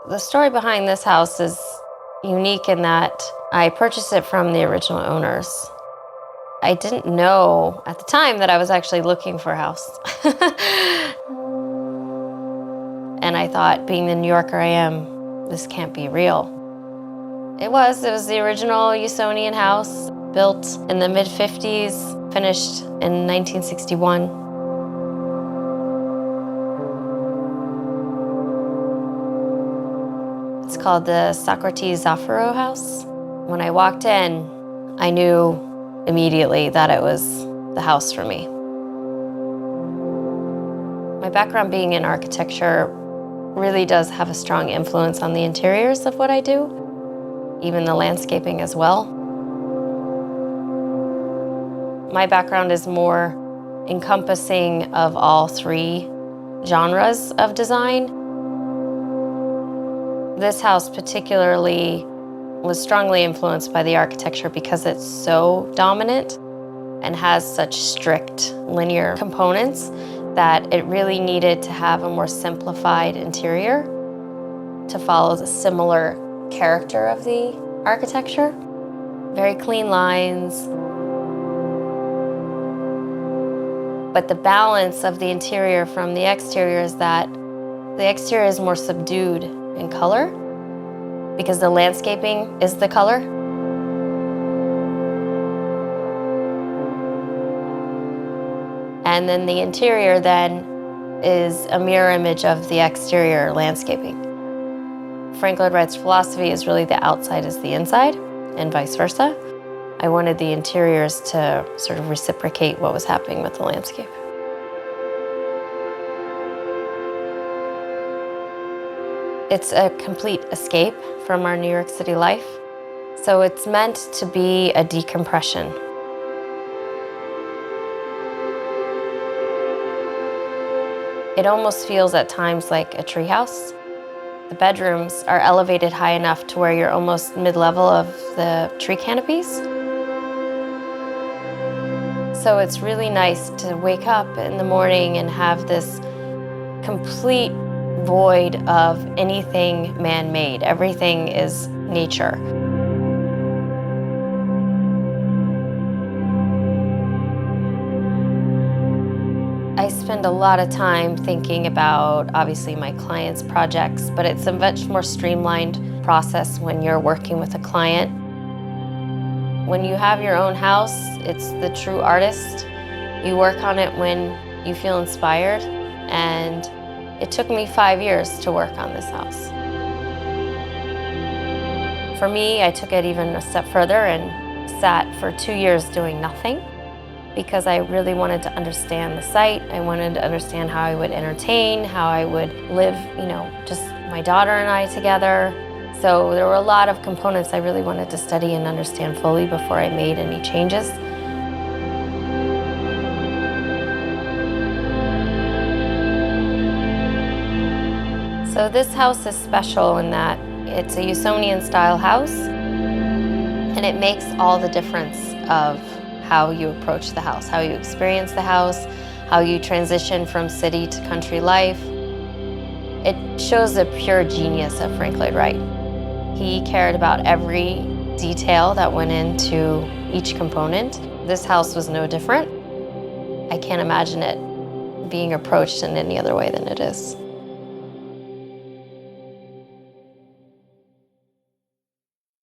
The story behind this house is unique in that I purchased it from the original owners. I didn't know at the time that I was actually looking for a house. And I thought, being the New Yorker I am, this can't be real. It was the original Usonian house, built in the mid-50s, finished in 1961. It's called the Socrates Zafiro house. When I walked in, I knew immediately that it was the house for me. My background being in architecture really does have a strong influence on the interiors of what I do, even the landscaping as well. My background is more encompassing of all three genres of design. This house particularly was strongly influenced by the architecture because it's so dominant and has such strict linear components that it really needed to have a more simplified interior to follow the similar character of the architecture. Very clean lines. But the balance of the interior from the exterior is that the exterior is more subdued in color because the landscaping is the color. And then the interior then is a mirror image of the exterior landscaping. Frank Lloyd Wright's philosophy is really the outside is the inside and vice versa. I wanted the interiors to sort of reciprocate what was happening with the landscape. It's a complete escape from our New York City life. So it's meant to be a decompression. It almost feels at times like a treehouse. The bedrooms are elevated high enough to where you're almost mid-level of the tree canopies. So it's really nice to wake up in the morning and have this complete void of anything man-made. Everything is nature. I spend a lot of time thinking about, obviously, my clients' projects, but it's a much more streamlined process when you're working with a client. When you have your own house, it's the true artist. You work on it when you feel inspired, and it took me 5 years to work on this house. For me, I took it even a step further and sat for 2 years doing nothing because I really wanted to understand the site. I wanted to understand how I would entertain, how I would live, just my daughter and I together. So there were a lot of components I really wanted to study and understand fully before I made any changes. So this house is special in that it's a Usonian style house, and it makes all the difference of how you approach the house, how you experience the house, how you transition from city to country life. It shows the pure genius of Frank Lloyd Wright. He cared about every detail that went into each component. This house was no different. I can't imagine it being approached in any other way than it is.